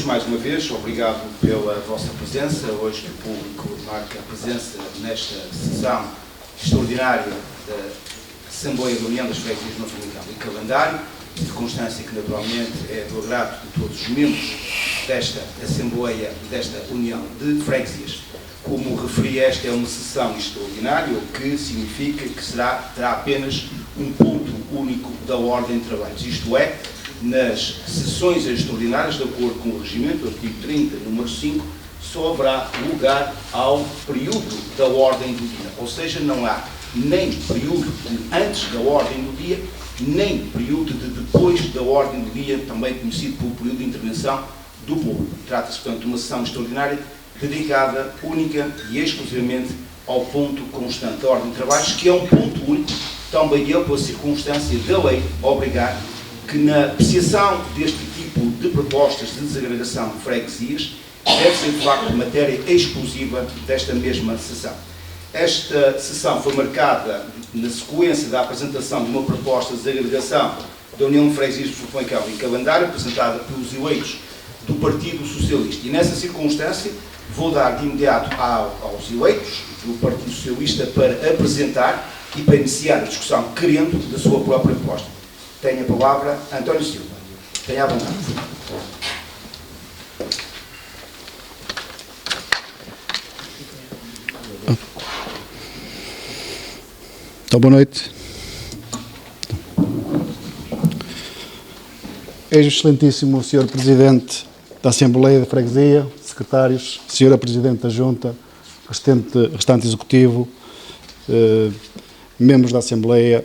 mais uma vez, obrigado pela vossa presença. Hoje o público marca a presença nesta sessão extraordinária da Assembleia da União das Freguesias do Famalicão e Calendário, circunstância que naturalmente é do agrado de todos os membros desta Assembleia e desta União de Freguesias. Como referi, esta é uma sessão extraordinária, o que significa que terá apenas um ponto único da ordem de trabalhos, isto é, nas sessões extraordinárias, de acordo com o regimento, artigo 30, número 5, só haverá lugar ao período da ordem do dia. Ou seja, não há nem período de antes da ordem do dia, nem período de depois da ordem do dia, também conhecido como período de intervenção do público. Trata-se, portanto, de uma sessão extraordinária dedicada única e exclusivamente ao ponto constante da ordem de trabalhos, que é um ponto único, também ele, pela circunstância da lei, obrigar que na apreciação deste tipo de propostas de desagregação de freguesias deve ser de facto matéria exclusiva desta mesma sessão. Esta sessão foi marcada na sequência da apresentação de uma proposta de desagregação da União de Freguesias do Famalicão e Calendário, apresentada pelos eleitos do Partido Socialista. E nessa circunstância vou dar de imediato aos eleitos do Partido Socialista para apresentar e para iniciar a discussão querendo da sua própria proposta. Tenho a palavra António Silva. Tenha a vontade. Então, boa noite. Excelentíssimo Sr. Presidente da Assembleia de Freguesia, secretários, Sra. Presidente da Junta, restante Executivo, membros da Assembleia,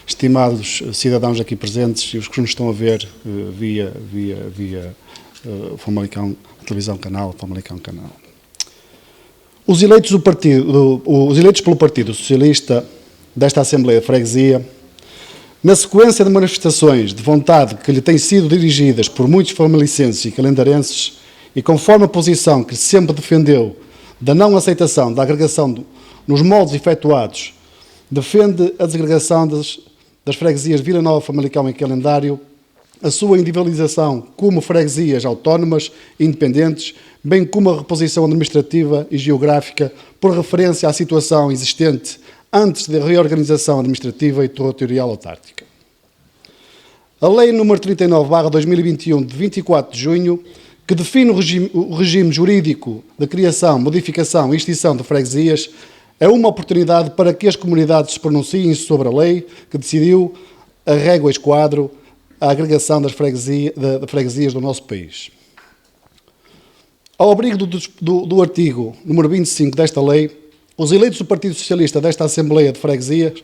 estimados cidadãos aqui presentes e os que nos estão a ver via Famalicão, televisão canal, Famalicão canal. Os eleitos pelo Partido Socialista desta Assembleia de Freguesia, na sequência de manifestações de vontade que lhe têm sido dirigidas por muitos famalicenses e calendarenses, e conforme a posição que sempre defendeu da não aceitação da agregação nos moldes efetuados, defende a desagregação das freguesias de Vila Nova, Famalicão e Calendário, a sua individualização como freguesias autónomas e independentes, bem como a reposição administrativa e geográfica por referência à situação existente antes da reorganização administrativa e territorial autárquica. A Lei nº 39/2021, de 24 de junho, que define o regime jurídico de criação, modificação e extinção de freguesias, é uma oportunidade para que as comunidades se pronunciem sobre a lei que decidiu a régua esquadro a agregação das freguesias do nosso país. Ao abrigo do artigo número 25 desta lei, os eleitos do Partido Socialista desta Assembleia de Freguesias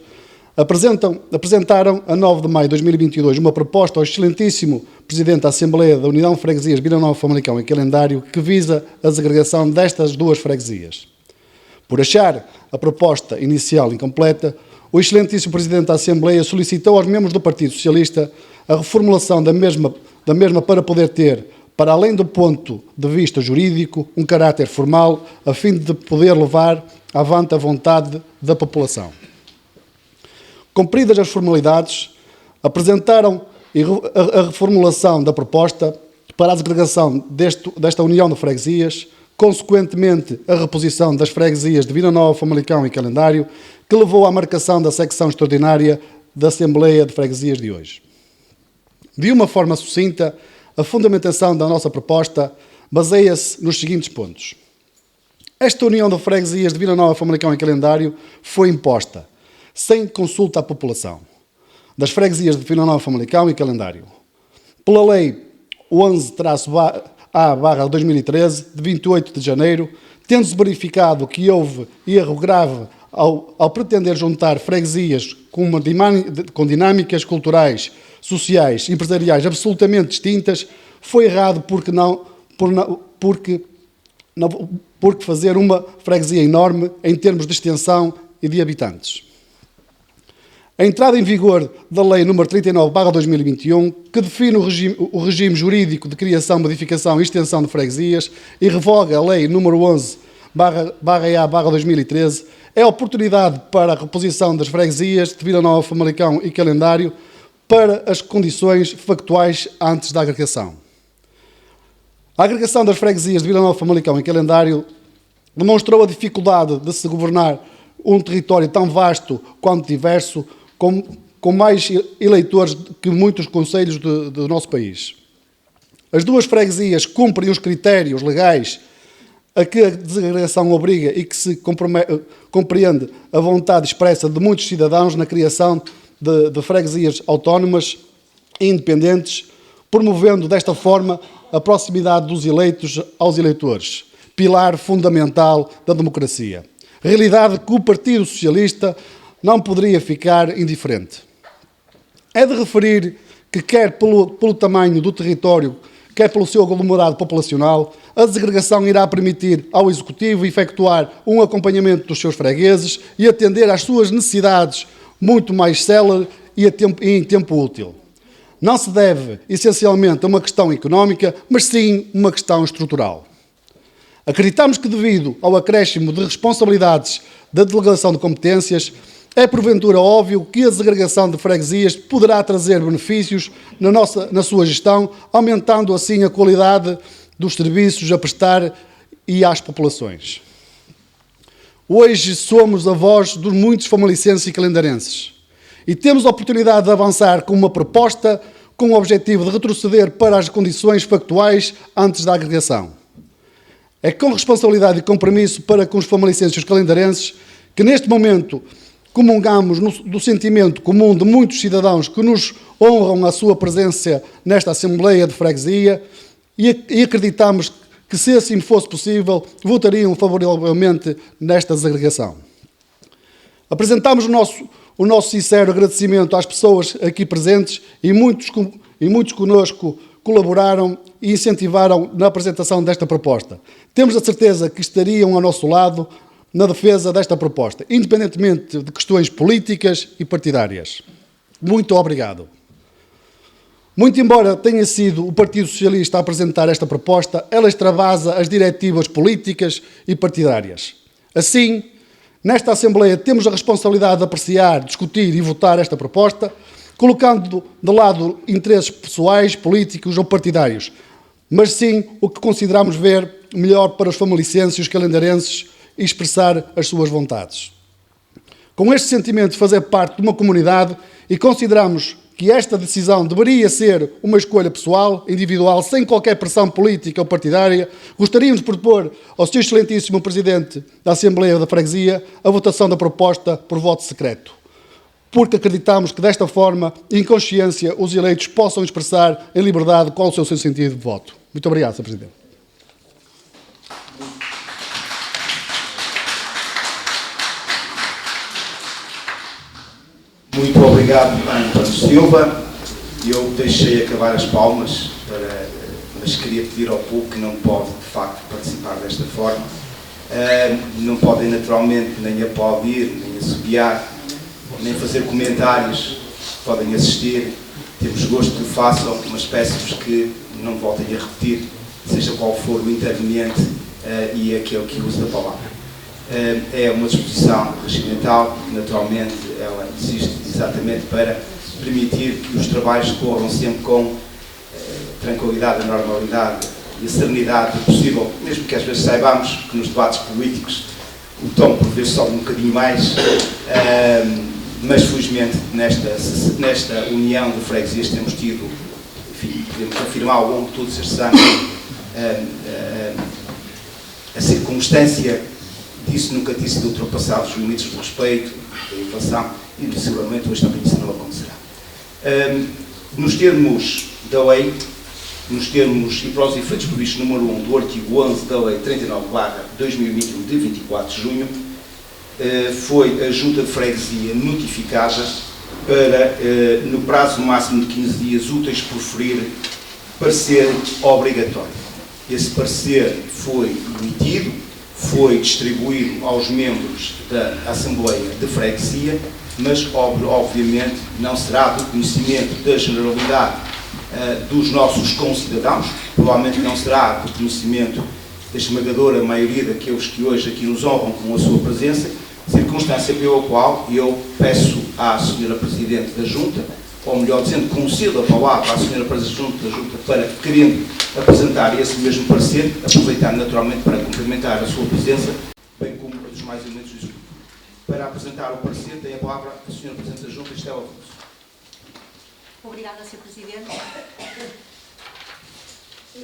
apresentaram, a 9 de maio de 2022, uma proposta ao excelentíssimo Presidente da Assembleia da União de Freguesias Vila Nova, Famalicão e Calendário, que visa a desagregação destas duas freguesias. Por achar a proposta inicial incompleta, o excelentíssimo Presidente da Assembleia solicitou aos membros do Partido Socialista a reformulação da mesma para poder ter, para além do ponto de vista jurídico, um caráter formal, a fim de poder levar avante a vontade da população. Cumpridas as formalidades, apresentaram a reformulação da proposta para a desagregação desta União de Freguesias, consequentemente a reposição das freguesias de Vila Nova, Famalicão e Calendário, que levou à marcação da secção extraordinária da Assembleia de Freguesias de hoje. De uma forma sucinta, a fundamentação da nossa proposta baseia-se nos seguintes pontos. Esta União de Freguesias de Vila Nova, Famalicão e Calendário foi imposta, sem consulta à população, das freguesias de Vila Nova, Famalicão e Calendário, pela Lei 11-A/2013, de 28 de janeiro, tendo-se verificado que houve erro grave ao pretender juntar freguesias com dinâmicas culturais, sociais e empresariais absolutamente distintas, foi errado porque fazer uma freguesia enorme em termos de extensão e de habitantes. A entrada em vigor da Lei nº 39/2021, que define o regime jurídico de criação, modificação e extensão de freguesias e revoga a Lei nº 11/A/2013, é a oportunidade para a reposição das freguesias de Vila Nova, Famalicão e Calendário para as condições factuais antes da agregação. A agregação das freguesias de Vila Nova, Famalicão e Calendário demonstrou a dificuldade de se governar um território tão vasto quanto diverso, com mais eleitores que muitos concelhos do nosso país. As duas freguesias cumprem os critérios legais a que a desagregação obriga e que se compreende a vontade expressa de muitos cidadãos na criação de freguesias autónomas e independentes, promovendo desta forma a proximidade dos eleitos aos eleitores, pilar fundamental da democracia. Realidade que o Partido Socialista não poderia ficar indiferente. É de referir que, quer pelo tamanho do território, quer pelo seu aglomerado populacional, a desagregação irá permitir ao Executivo efetuar um acompanhamento dos seus fregueses e atender às suas necessidades muito mais célere e em tempo útil. Não se deve, essencialmente, a uma questão económica, mas sim uma questão estrutural. Acreditamos que, devido ao acréscimo de responsabilidades da delegação de competências, é porventura óbvio que a desagregação de freguesias poderá trazer benefícios na sua gestão, aumentando assim a qualidade dos serviços a prestar e às populações. Hoje somos a voz dos muitos famalicenses e calendarenses e temos a oportunidade de avançar com uma proposta com o objetivo de retroceder para as condições factuais antes da agregação. É com responsabilidade e compromisso para com os famalicenses e os calendarenses que neste momento comungamos do sentimento comum de muitos cidadãos que nos honram a sua presença nesta Assembleia de Freguesia e acreditamos que, se assim fosse possível, votariam favoravelmente nesta desagregação. Apresentamos o nosso sincero agradecimento às pessoas aqui presentes e muitos connosco colaboraram e incentivaram na apresentação desta proposta. Temos a certeza que estariam ao nosso lado na defesa desta proposta, independentemente de questões políticas e partidárias. Muito obrigado. Muito embora tenha sido o Partido Socialista a apresentar esta proposta, ela extravasa as diretivas políticas e partidárias. Assim, nesta Assembleia temos a responsabilidade de apreciar, discutir e votar esta proposta, colocando de lado interesses pessoais, políticos ou partidários, mas sim o que consideramos ver melhor para os famalicenses e os calendarenses e expressar as suas vontades. Com este sentimento de fazer parte de uma comunidade e consideramos que esta decisão deveria ser uma escolha pessoal, individual, sem qualquer pressão política ou partidária, gostaríamos de propor ao Sr. Excelentíssimo Presidente da Assembleia da Freguesia a votação da proposta por voto secreto, porque acreditamos que desta forma, em consciência, os eleitos possam expressar em liberdade qual o seu sentido de voto. Muito obrigado, Sr. Presidente. Muito obrigado, António Silva. Eu deixei acabar as palmas, mas queria pedir ao público que não pode, de facto, participar desta forma. Não podem, naturalmente, nem aplaudir, nem assobiar, nem fazer comentários. Podem assistir. Temos gosto que o façam, mas peço-vos que não voltem a repetir, seja qual for o interveniente e aquele que usa a palavra. É uma disposição regimental, naturalmente, ela existe exatamente para permitir que os trabalhos corram sempre com tranquilidade, a normalidade e a serenidade possível, mesmo que às vezes saibamos que nos debates políticos o tom por vezes sobe um bocadinho mais, mas felizmente nesta união de freguesias temos tido, enfim, podemos afirmar ao longo de todos estes anos, a circunstância disso nunca tinha sido ultrapassado os limites do respeito, da inflação, e seguramente hoje também isso não acontecerá. Nos termos da lei, nos termos e para os efeitos previstos no número 1 do artigo 11 da Lei 39/2021 de 24 de junho, foi a Junta de Freguesia notificada para, no prazo máximo de 15 dias úteis, proferir parecer obrigatório. Esse parecer foi emitido, foi distribuído aos membros da Assembleia de Freguesia, mas obviamente não será do conhecimento da generalidade dos nossos concidadãos, provavelmente não será do conhecimento da esmagadora maioria daqueles que hoje aqui nos honram com a sua presença, circunstância pela qual eu peço à Sra. Presidente da Junta ou melhor dizendo, concedo a palavra à senhora Presidente da Junta para, querendo apresentar esse mesmo parecer, aproveitar naturalmente para cumprimentar a sua presença, bem como os mais elementos do Executivo. Para apresentar o parecer, tem a palavra a senhora Presidente da Junta, Estela Afonso. Obrigada, Sr. Presidente.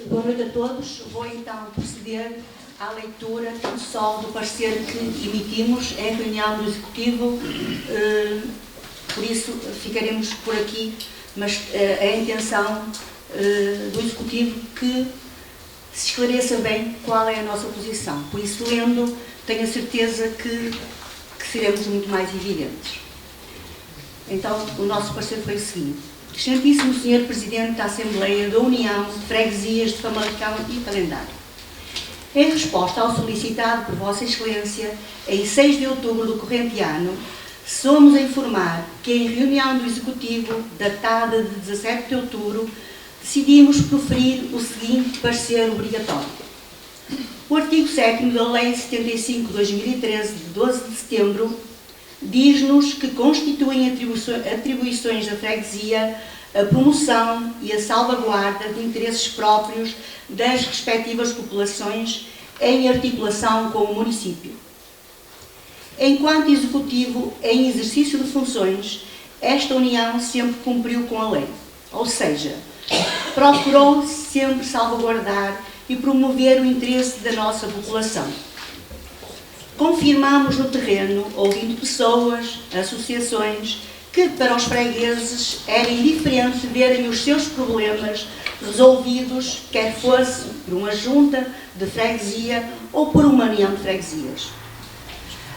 Boa noite a todos. Vou então proceder à leitura só do parecer que emitimos em reunião do Executivo, por isso ficaremos por aqui, mas é a intenção do Executivo que se esclareça bem qual é a nossa posição. Por isso, lendo, tenho a certeza que seremos muito mais evidentes. Então, o nosso parecer foi o seguinte. Excelentíssimo Sr. Presidente da Assembleia da União de Freguesias de Famalicão e Calendário, em resposta ao solicitado por Vossa Excelência, em 6 de outubro do corrente ano, somos a informar que em reunião do Executivo, datada de 17 de outubro, decidimos proferir o seguinte parecer obrigatório. O artigo 7º da Lei 75/2013, de 12 de setembro, diz-nos que constituem atribuições da freguesia a promoção e a salvaguarda de interesses próprios das respectivas populações em articulação com o município. Enquanto Executivo em exercício de funções, esta União sempre cumpriu com a lei, ou seja, procurou sempre salvaguardar e promover o interesse da nossa população. Confirmamos no terreno, ouvindo pessoas, associações, que para os fregueses era indiferente verem os seus problemas resolvidos, quer fosse por uma junta de freguesia ou por uma união de freguesias.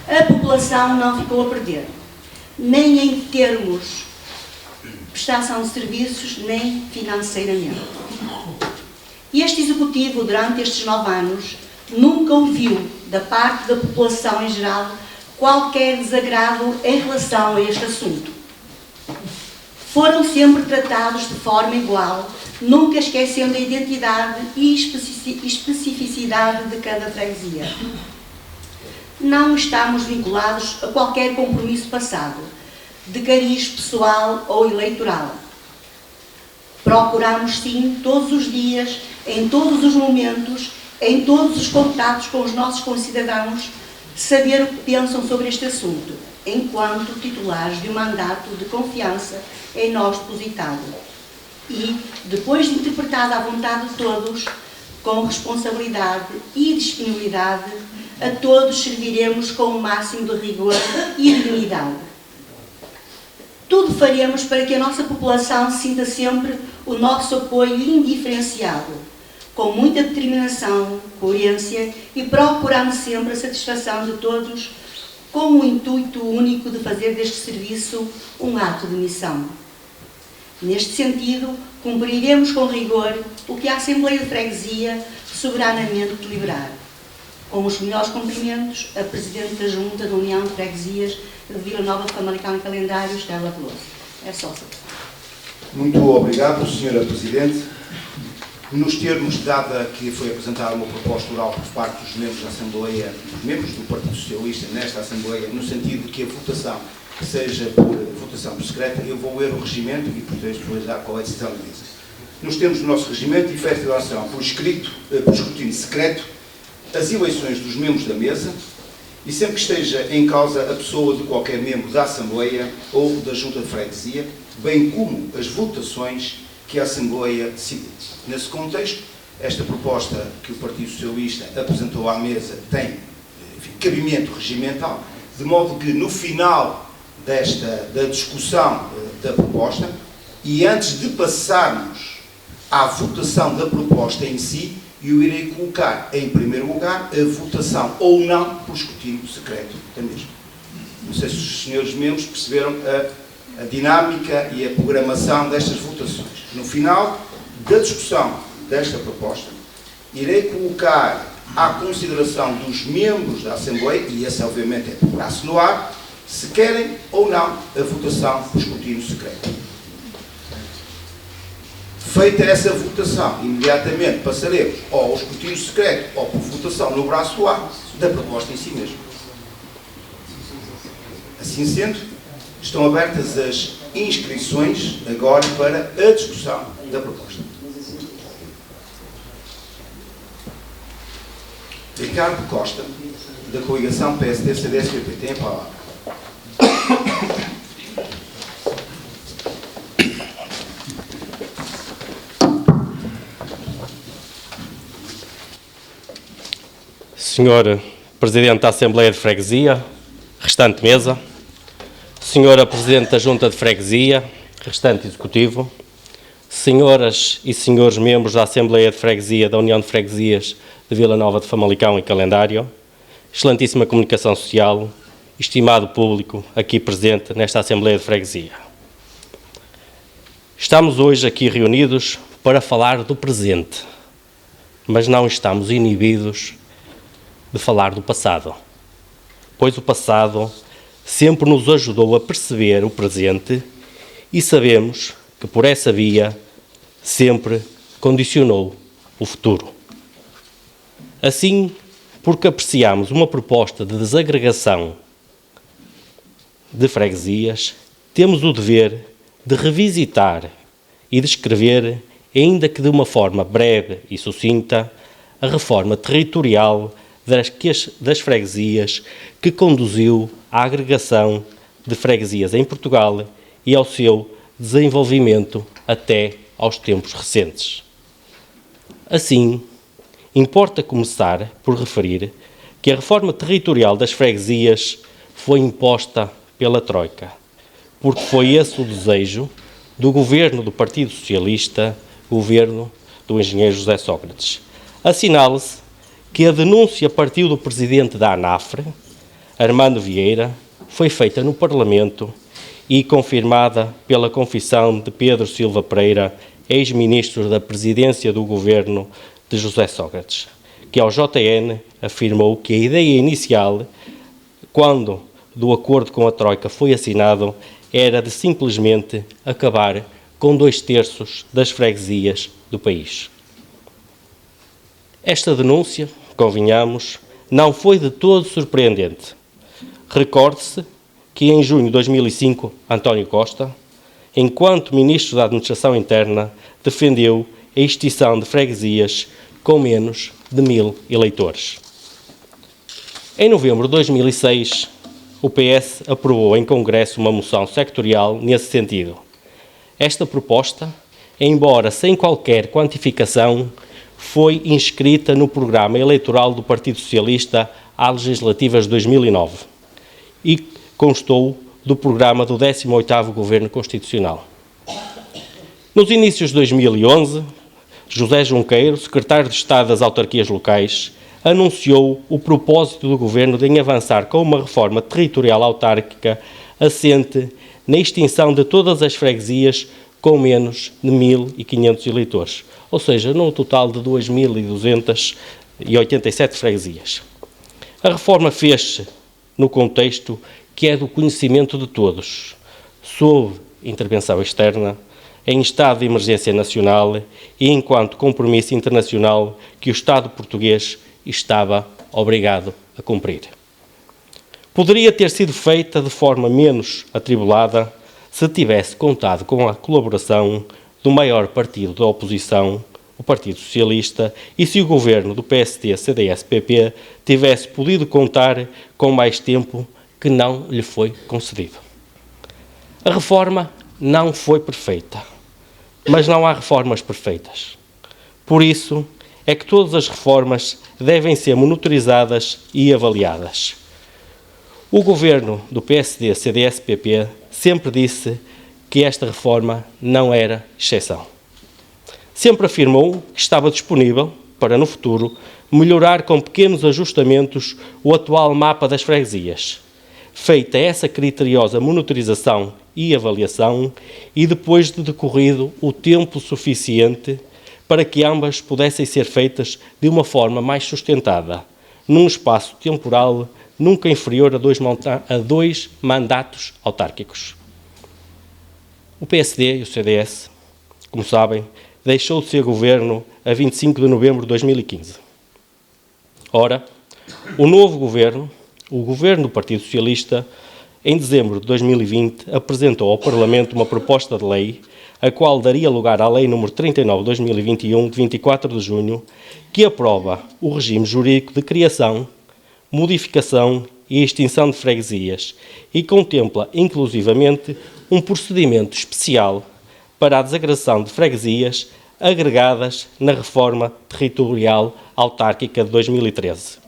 A população não ficou a perder, nem em termos de prestação de serviços, nem financeiramente. Este Executivo, durante estes 9 anos, nunca ouviu, da parte da população em geral, qualquer desagrado em relação a este assunto. Foram sempre tratados de forma igual, nunca esquecendo a identidade e especificidade de cada freguesia. Não estamos vinculados a qualquer compromisso passado, de cariz pessoal ou eleitoral. Procuramos, sim, todos os dias, em todos os momentos, em todos os contatos com os nossos concidadãos, saber o que pensam sobre este assunto, enquanto titulares de um mandato de confiança em nós depositado. E, depois de interpretada a vontade de todos, com responsabilidade e disponibilidade, a todos serviremos com o máximo de rigor e dignidade. Tudo faremos para que a nossa população sinta sempre o nosso apoio indiferenciado, com muita determinação, coerência e procurando sempre a satisfação de todos, com o intuito único de fazer deste serviço um ato de missão. Neste sentido, cumpriremos com rigor o que a Assembleia de Freguesia soberanamente deliberar. Com os melhores cumprimentos, a Presidente da Junta da União de Freguesias de Vila Nova de Famalicão e Calendário, Estela Veloso. É só, Sr. Muito obrigado, Sra. Presidente. Nos termos, dada que foi apresentada uma proposta oral por parte dos membros da Assembleia, dos membros do Partido Socialista nesta Assembleia, no sentido de que a votação seja por votação por secreta, eu vou ler o regimento e, portanto, explicar qual é a decisão da mesa. Nos termos do nosso regimento, efetivação por escrutínio secreto, as eleições dos membros da mesa e sempre que esteja em causa a pessoa de qualquer membro da Assembleia ou da Junta de Freguesia, bem como as votações que a Assembleia decidir. Nesse contexto, esta proposta que o Partido Socialista apresentou à mesa tem, enfim, cabimento regimental, de modo que no final da discussão da proposta e antes de passarmos à votação da proposta em si, eu irei colocar em primeiro lugar a votação ou não por escrutínio secreto da mesma. Não sei se os senhores membros perceberam a dinâmica e a programação destas votações. No final da discussão desta proposta, irei colocar à consideração dos membros da Assembleia, e esse obviamente é por braço no ar, se querem ou não a votação por escrutínio secreto. Feita essa votação, imediatamente passaremos ou ao escrutínio secreto ou por votação no braço do ar da proposta em si mesma. Assim sendo, estão abertas as inscrições agora para a discussão da proposta. Ricardo Costa, da coligação PSD-CDS-PP, tem a palavra. Senhor Presidente da Assembleia de Freguesia, restante mesa, Senhora Presidente da Junta de Freguesia, restante Executivo, Senhoras e Senhores membros da Assembleia de Freguesia da União de Freguesias de Vila Nova de Famalicão e Calendário, excelentíssima comunicação social, estimado público aqui presente nesta Assembleia de Freguesia. Estamos hoje aqui reunidos para falar do presente, mas não estamos inibidos de falar do passado, pois o passado sempre nos ajudou a perceber o presente e sabemos que por essa via sempre condicionou o futuro. Assim, porque apreciamos uma proposta de desagregação de freguesias, temos o dever de revisitar e descrever, ainda que de uma forma breve e sucinta, a reforma territorial das freguesias que conduziu à agregação de freguesias em Portugal e ao seu desenvolvimento até aos tempos recentes. Assim, importa começar por referir que a reforma territorial das freguesias foi imposta pela Troika, porque foi esse o desejo do governo do Partido Socialista, governo do engenheiro José Sócrates. Assinale-se que a denúncia partiu do presidente da ANAFRE, Armando Vieira, foi feita no Parlamento e confirmada pela confissão de Pedro Silva Pereira, ex-ministro da Presidência do Governo de José Sócrates, que ao JN afirmou que a ideia inicial, quando do acordo com a Troika foi assinado, era de simplesmente acabar com 2/3 das freguesias do país. Esta denúncia, convenhamos, não foi de todo surpreendente. Recorde-se que em junho de 2005, António Costa, enquanto Ministro da Administração Interna, defendeu a extinção de freguesias com menos de 1000 eleitores. Em novembro de 2006, o PS aprovou em Congresso uma moção sectorial nesse sentido. Esta proposta, embora sem qualquer quantificação, foi inscrita no programa eleitoral do Partido Socialista às legislativas de 2009 e constou do programa do 18º Governo Constitucional. Nos inícios de 2011, José Junqueiro, secretário de Estado das Autarquias Locais, anunciou o propósito do Governo de avançar com uma reforma territorial autárquica assente na extinção de todas as freguesias com menos de 1500 eleitores, ou seja, num total de 2287 freguesias. A reforma fez-se no contexto que é do conhecimento de todos, sob intervenção externa, em estado de emergência nacional e enquanto compromisso internacional que o Estado português estava obrigado a cumprir. Poderia ter sido feita de forma menos atribulada se tivesse contado com a colaboração do maior partido da oposição, o Partido Socialista, e se o governo do PSD, CDS-PP tivesse podido contar com mais tempo que não lhe foi concedido. A reforma não foi perfeita, mas não há reformas perfeitas. Por isso é que todas as reformas devem ser monitorizadas e avaliadas. O governo do PSD, CDS-PP sempre disse que esta reforma não era exceção. Sempre afirmou que estava disponível para, no futuro, melhorar com pequenos ajustamentos o atual mapa das freguesias. Feita essa criteriosa monitorização e avaliação, e depois de decorrido o tempo suficiente para que ambas pudessem ser feitas de uma forma mais sustentada, num espaço temporal nunca inferior a 2 mandatos autárquicos. O PSD e o CDS, como sabem, deixou de ser governo a 25 de novembro de 2015. Ora, o novo governo, o governo do Partido Socialista, em dezembro de 2020, apresentou ao Parlamento uma proposta de lei, a qual daria lugar à Lei nº 39/2021, de 24 de junho, que aprova o regime jurídico de criação, modificação e extinção de freguesias e contempla, inclusivamente, um procedimento especial para a desagregação de freguesias agregadas na Reforma Territorial Autárquica de 2013.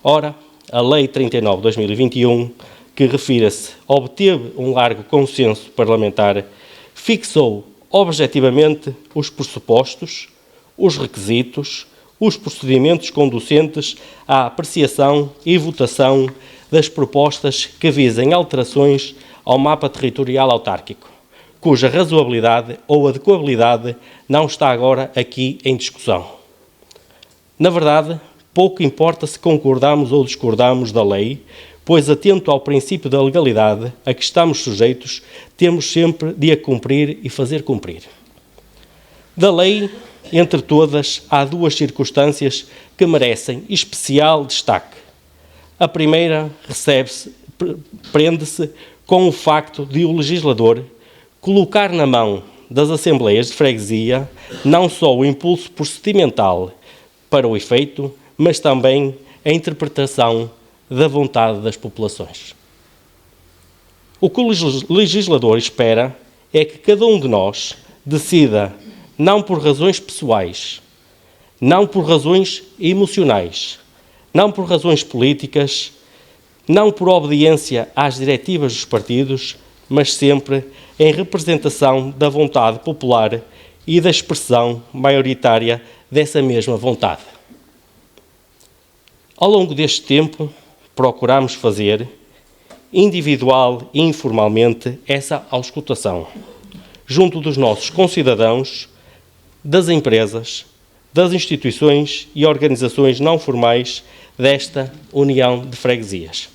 Ora, a Lei 39/2021, que refira-se, obteve um largo consenso parlamentar, fixou objetivamente os pressupostos, os requisitos, os procedimentos conducentes à apreciação e votação das propostas que visem alterações ao mapa territorial autárquico, cuja razoabilidade ou adequabilidade não está agora aqui em discussão. Na verdade, pouco importa se concordamos ou discordamos da lei, pois, atento ao princípio da legalidade a que estamos sujeitos, temos sempre de a cumprir e fazer cumprir. Da lei, entre todas, há duas circunstâncias que merecem especial destaque. A primeira prende-se com o facto de o legislador colocar na mão das Assembleias de Freguesia não só o impulso procedimental para o efeito, mas também a interpretação da vontade das populações. O que o legislador espera é que cada um de nós decida, não por razões pessoais, não por razões emocionais, não por razões políticas, não por obediência às diretivas dos partidos, mas sempre em representação da vontade popular e da expressão maioritária dessa mesma vontade. Ao longo deste tempo, procuramos fazer, individual e informalmente, essa auscultação, junto dos nossos concidadãos, das empresas, das instituições e organizações não formais desta União de Freguesias.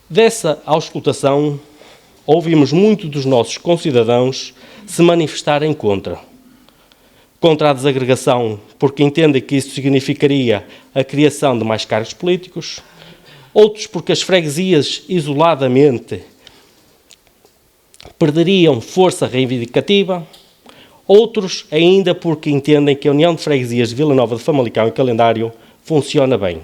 Dessa auscultação, ouvimos muitos dos nossos concidadãos se manifestarem contra a desagregação, porque entendem que isso significaria a criação de mais cargos políticos, outros porque as freguesias isoladamente perderiam força reivindicativa, outros ainda porque entendem que a União de Freguesias de Vila Nova de Famalicão e Calendário funciona bem,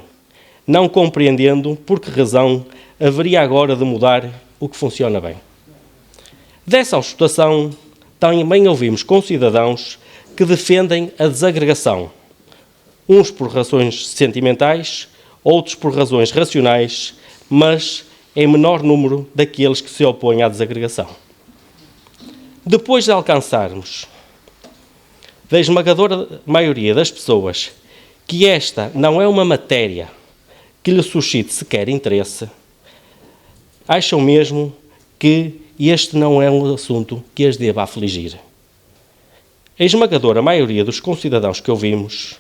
não compreendendo por que razão haveria agora de mudar o que funciona bem. Dessa auscultação, também ouvimos concidadãos que defendem a desagregação, uns por razões sentimentais, outros por razões racionais, mas em menor número daqueles que se opõem à desagregação. Depois de alcançarmos da esmagadora maioria das pessoas que esta não é uma matéria que lhe suscite sequer interesse, acham mesmo que este não é um assunto que as deva afligir. A esmagadora maioria dos concidadãos que ouvimos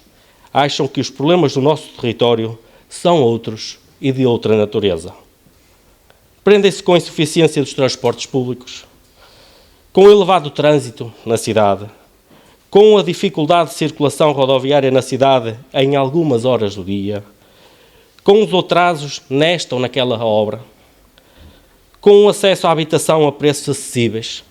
acham que os problemas do nosso território são outros e de outra natureza. Prendem-se com a insuficiência dos transportes públicos, com o elevado trânsito na cidade, com a dificuldade de circulação rodoviária na cidade em algumas horas do dia, com os atrasos nesta ou naquela obra, com o acesso à habitação a preços acessíveis,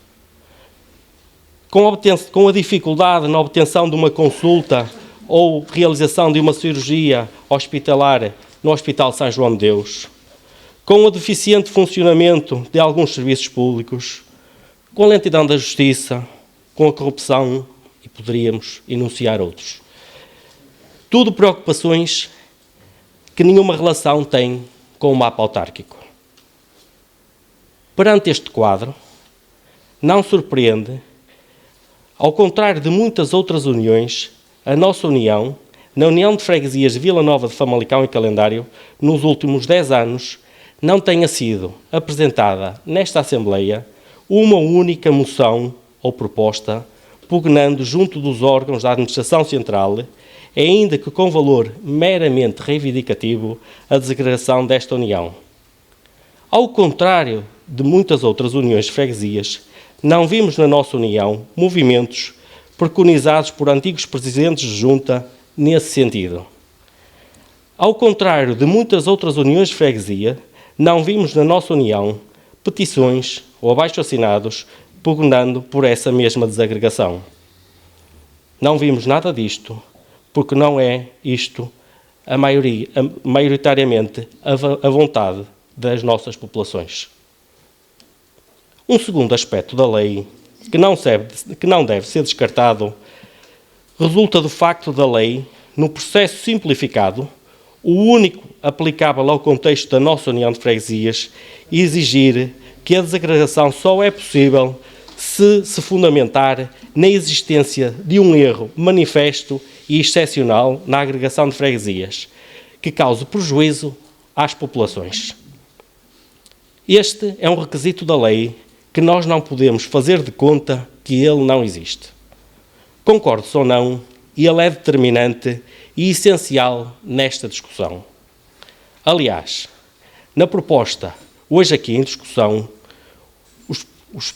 com a dificuldade na obtenção de uma consulta ou realização de uma cirurgia hospitalar no Hospital São João de Deus, com o deficiente funcionamento de alguns serviços públicos, com a lentidão da justiça, com a corrupção, e poderíamos enunciar outros. Tudo preocupações que nenhuma relação tem com o mapa autárquico. Perante este quadro, não surpreende, ao contrário de muitas outras uniões, a nossa união, na União de Freguesias de Vila Nova de Famalicão e Calendário, nos últimos 10 anos, não tenha sido apresentada nesta Assembleia uma única moção ou proposta pugnando junto dos órgãos da Administração Central, ainda que com valor meramente reivindicativo, a desagregação desta União. Ao contrário de muitas outras uniões de freguesias, não vimos na nossa União movimentos preconizados por antigos presidentes de junta nesse sentido. Ao contrário de muitas outras uniões de freguesia, não vimos na nossa União petições ou abaixo-assinados pugnando por essa mesma desagregação. Não vimos nada disto, porque não é isto maioritariamente a vontade das nossas populações. Um segundo aspecto da lei, que não deve ser descartado, resulta do facto da lei, no processo simplificado, o único aplicável ao contexto da nossa União de Freguesias, exigir que a desagregação só é possível se fundamentar na existência de um erro manifesto e excepcional na agregação de freguesias, que cause prejuízo às populações. Este é um requisito da lei que nós não podemos fazer de conta que ele não existe. Concordo-se ou não, ele é determinante e essencial nesta discussão. Aliás, na proposta hoje aqui em discussão, os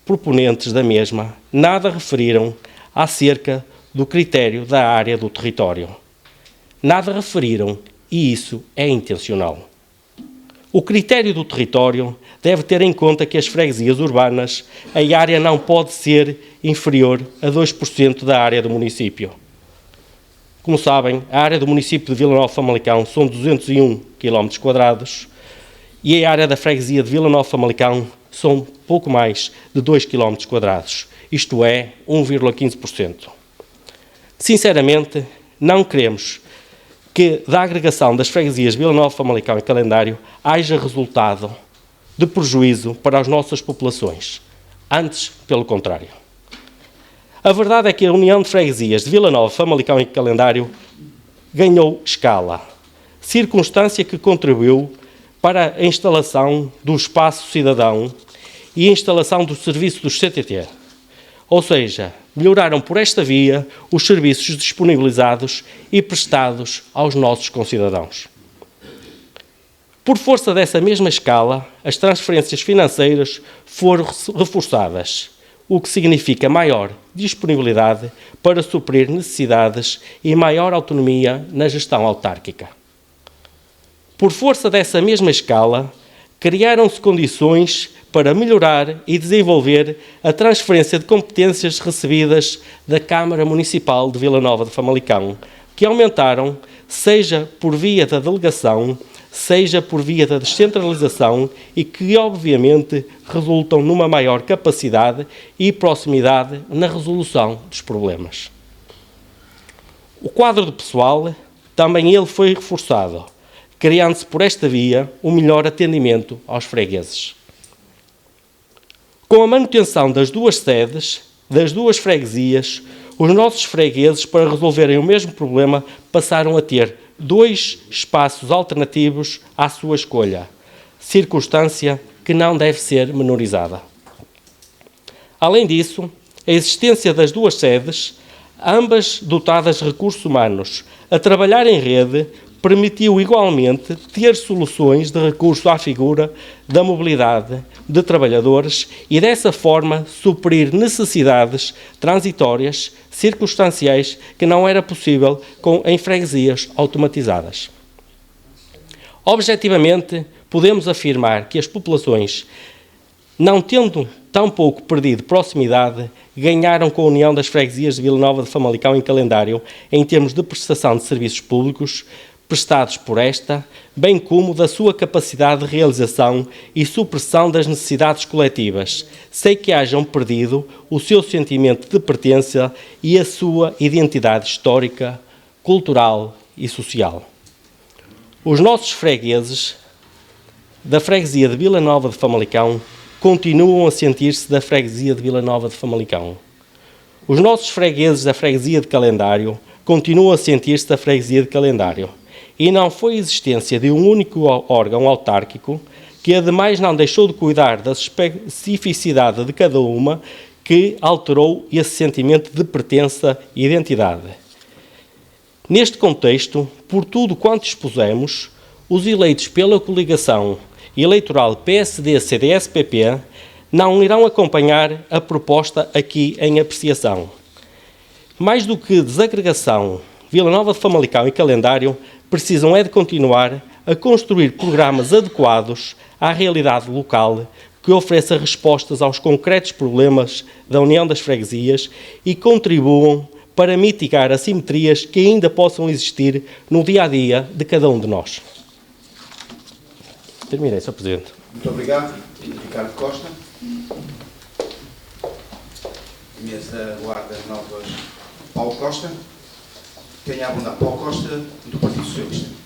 proponentes da mesma nada referiram acerca do critério da área do território. Nada referiram e isso é intencional. O critério do território deve ter em conta que as freguesias urbanas, a área não pode ser inferior a 2% da área do município. Como sabem, a área do município de Vila Nova de Famalicão são 201 km² e a área da freguesia de Vila Nova de Famalicão são pouco mais de 2 km², isto é, 1,15%. Sinceramente, não queremos que da agregação das freguesias de Vila Nova de Famalicão e Calendário haja resultado de prejuízo para as nossas populações. Antes, pelo contrário. A verdade é que a União de Freguesias de Vila Nova, Famalicão e Calendário ganhou escala, circunstância que contribuiu para a instalação do espaço cidadão e a instalação do serviço dos CTT. Ou seja, melhoraram por esta via os serviços disponibilizados e prestados aos nossos concidadãos. Por força dessa mesma escala, as transferências financeiras foram reforçadas, o que significa maior disponibilidade para suprir necessidades e maior autonomia na gestão autárquica. Por força dessa mesma escala, criaram-se condições para melhorar e desenvolver a transferência de competências recebidas da Câmara Municipal de Vila Nova de Famalicão, que aumentaram, seja por via da delegação, seja por via da descentralização e que, obviamente, resultam numa maior capacidade e proximidade na resolução dos problemas. O quadro do pessoal, também ele foi reforçado, criando-se por esta via um melhor atendimento aos fregueses. Com a manutenção das duas sedes, das duas freguesias, os nossos fregueses, para resolverem o mesmo problema, passaram a ter 2 espaços alternativos à sua escolha, circunstância que não deve ser menorizada. Além disso, a existência das duas sedes, ambas dotadas de recursos humanos, a trabalhar em rede, permitiu igualmente ter soluções de recurso à figura da mobilidade de trabalhadores e dessa forma suprir necessidades transitórias, circunstanciais, que não era possível em freguesias automatizadas. Objetivamente, podemos afirmar que as populações, não tendo tão pouco perdido proximidade, ganharam com a união das freguesias de Vila Nova de Famalicão em Calendário em termos de prestação de serviços públicos prestados por esta, bem como da sua capacidade de realização e supressão das necessidades coletivas, sem que hajam perdido o seu sentimento de pertença e a sua identidade histórica, cultural e social. Os nossos fregueses da freguesia de Vila Nova de Famalicão continuam a sentir-se da freguesia de Vila Nova de Famalicão. Os nossos fregueses da freguesia de Calendário continuam a sentir-se da freguesia de Calendário. E não foi a existência de um único órgão autárquico, que ademais não deixou de cuidar da especificidade de cada uma, que alterou esse sentimento de pertença e identidade. Neste contexto, por tudo quanto expusemos, os eleitos pela coligação eleitoral PSD-CDS-PP não irão acompanhar a proposta aqui em apreciação. Mais do que desagregação, Vila Nova de Famalicão e Calendário precisam é de continuar a construir programas adequados à realidade local, que ofereça respostas aos concretos problemas da União das Freguesias e contribuam para mitigar assimetrias que ainda possam existir no dia-a-dia de cada um de nós. Terminei, Sr. Presidente. Muito obrigado, Ricardo Costa. Mesa guarda novas. Paulo Costa. Tenha a bondade. Paulo Costa, do Partido Socialista.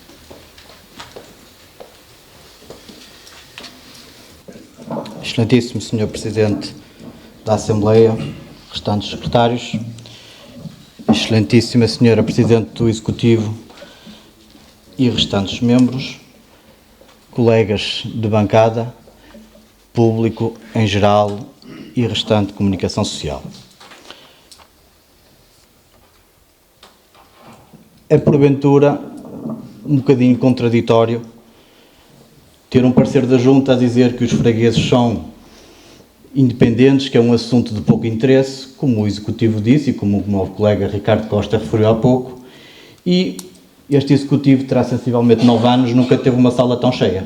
Excelentíssimo Sr. Presidente da Assembleia, restantes secretários, Excelentíssima Sra. Presidente do Executivo e restantes membros, colegas de bancada, público em geral e restante comunicação social. É porventura um bocadinho contraditório ter um parecer da Junta a dizer que os fregueses são independentes, que é um assunto de pouco interesse, como o Executivo disse e como o meu colega Ricardo Costa referiu há pouco, e este Executivo terá sensivelmente 9 anos, nunca teve uma sala tão cheia.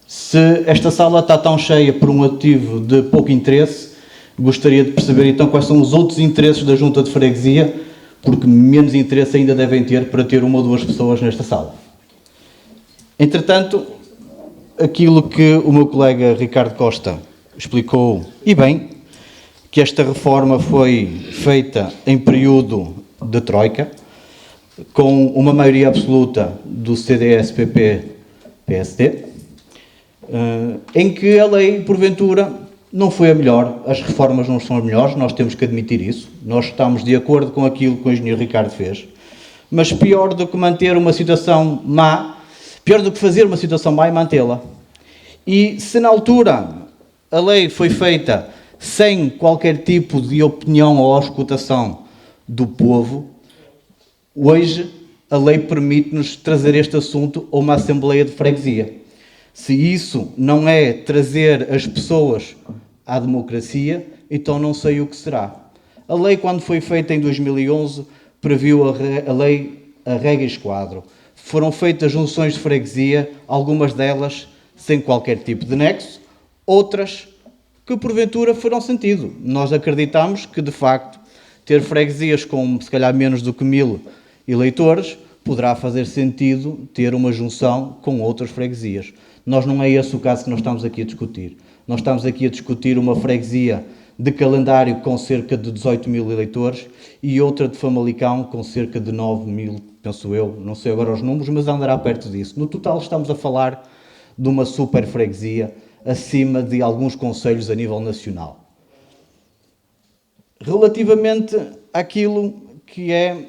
Se esta sala está tão cheia por um motivo de pouco interesse, gostaria de perceber então quais são os outros interesses da Junta de Freguesia, porque menos interesse ainda devem ter para ter 1 ou 2 pessoas nesta sala. Entretanto, aquilo que o meu colega Ricardo Costa explicou, e bem, que esta reforma foi feita em período de troika, com uma maioria absoluta do CDS-PP-PSD, em que a lei, porventura, não foi a melhor, as reformas não são as melhores, nós temos que admitir isso, nós estamos de acordo com aquilo que o engenheiro Ricardo fez, mas pior do que manter uma situação má, pior do que fazer uma situação má é mantê-la. E se na altura a lei foi feita sem qualquer tipo de opinião ou auscultação do povo, hoje a lei permite-nos trazer este assunto a uma Assembleia de Freguesia. Se isso não é trazer as pessoas à democracia, então não sei o que será. A lei, quando foi feita em 2011, previu a lei a regra esquadro. Foram feitas junções de freguesia, algumas delas sem qualquer tipo de nexo, outras que porventura farão sentido. Nós acreditamos que, de facto, ter freguesias com, se calhar, menos do que 1000 eleitores, poderá fazer sentido ter uma junção com outras freguesias. Não é esse o caso que nós estamos aqui a discutir. Nós estamos aqui a discutir uma freguesia de Calendário com cerca de 18.000 eleitores e outra de Famalicão com cerca de 9.000, penso eu, não sei agora os números, mas andará perto disso. No total estamos a falar de uma super freguesia acima de alguns concelhos a nível nacional. Relativamente àquilo que é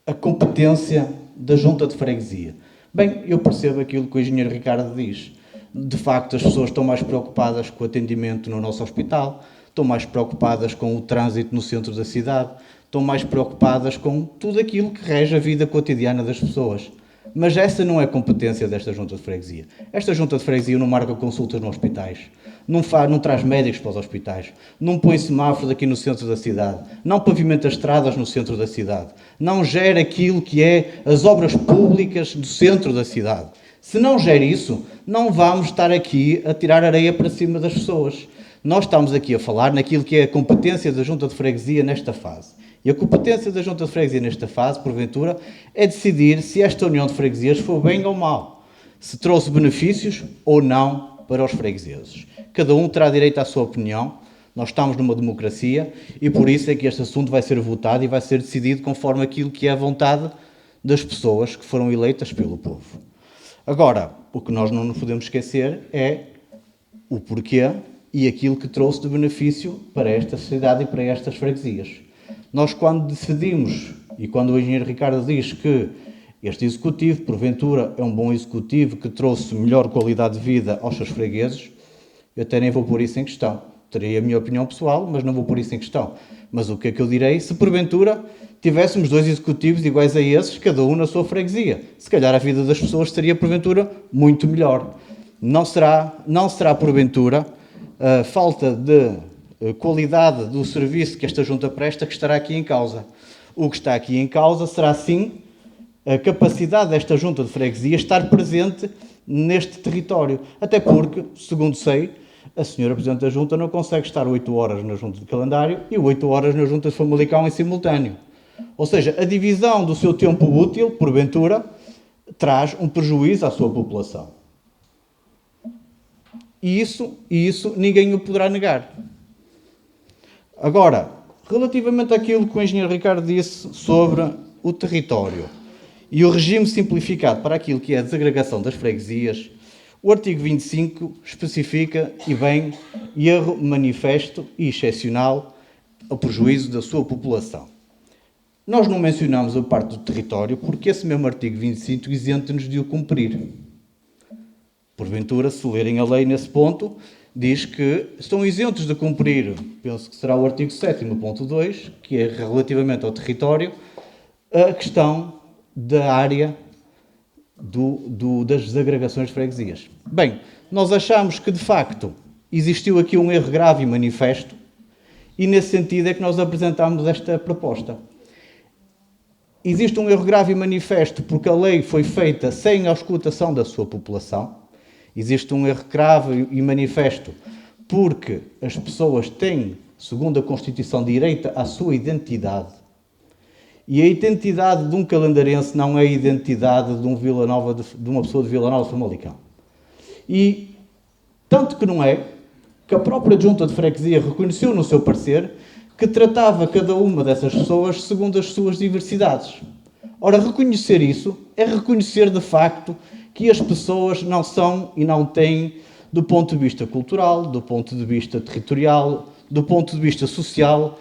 a competência da Junta de Freguesia. Bem, eu percebo aquilo que o engenheiro Ricardo diz. De facto, as pessoas estão mais preocupadas com o atendimento no nosso hospital, estão mais preocupadas com o trânsito no centro da cidade, estão mais preocupadas com tudo aquilo que rege a vida cotidiana das pessoas. Mas essa não é competência desta Junta de Freguesia. Esta Junta de Freguesia não marca consultas nos hospitais, não traz médicos para os hospitais, não põe semáforos aqui no centro da cidade, não pavimenta estradas no centro da cidade, não gera aquilo que é as obras públicas do centro da cidade. Se não gera isso, não vamos estar aqui a tirar areia para cima das pessoas. Nós estamos aqui a falar naquilo que é a competência da Junta de Freguesia nesta fase. E a competência da Junta de Freguesia nesta fase, porventura, é decidir se esta União de Freguesias foi bem ou mal, se trouxe benefícios ou não para os fregueses. Cada um terá direito à sua opinião, nós estamos numa democracia e por isso é que este assunto vai ser votado e vai ser decidido conforme aquilo que é a vontade das pessoas que foram eleitas pelo povo. Agora, o que nós não nos podemos esquecer é o porquê e aquilo que trouxe de benefício para esta sociedade e para estas freguesias. Nós, quando decidimos, e quando o engenheiro Ricardo diz que este executivo, porventura, é um bom executivo que trouxe melhor qualidade de vida aos seus fregueses, eu até nem vou pôr isso em questão. Terei a minha opinião pessoal, mas não vou pôr isso em questão. Mas o que é que eu direi se, porventura, tivéssemos 2 executivos iguais a esses, cada um na sua freguesia? Se calhar a vida das pessoas seria, porventura, muito melhor. Não será porventura, a falta de qualidade do serviço que esta Junta presta que estará aqui em causa. O que está aqui em causa será, sim, a capacidade desta junta de freguesia estar presente neste território. Até porque, segundo sei, a senhora Presidente da Junta não consegue estar 8 horas na junta de calendário e 8 horas na junta de Famalicão em simultâneo. Ou seja, a divisão do seu tempo útil, porventura, traz um prejuízo à sua população. E isso ninguém o poderá negar. Agora, relativamente àquilo que o engenheiro Ricardo disse sobre o território e o regime simplificado para aquilo que é a desagregação das freguesias, o artigo 25 especifica, e bem, erro manifesto e excepcional ao prejuízo da sua população. Nós não mencionamos a parte do território porque esse mesmo artigo 25 isenta-nos de o cumprir. Porventura, se lerem a lei nesse ponto, diz que estão isentos de cumprir, penso que será o artigo 7º, ponto 2, que é relativamente ao território, a questão da área das desagregações de freguesias. Bem, nós achamos que, de facto, existiu aqui um erro grave e manifesto, e nesse sentido é que nós apresentámos esta proposta. Existe um erro grave e manifesto porque a lei foi feita sem a auscultação da sua população. Existe um erro grave e manifesto porque as pessoas têm, segundo a Constituição, direito à sua identidade. E a identidade de um calendarense não é a identidade de uma pessoa de Vila Nova de Famalicão. E tanto que não é que a própria Junta de Freguesia reconheceu no seu parecer que tratava cada uma dessas pessoas segundo as suas diversidades. Ora, reconhecer isso é reconhecer de facto que as pessoas não são e não têm, do ponto de vista cultural, do ponto de vista territorial, do ponto de vista social,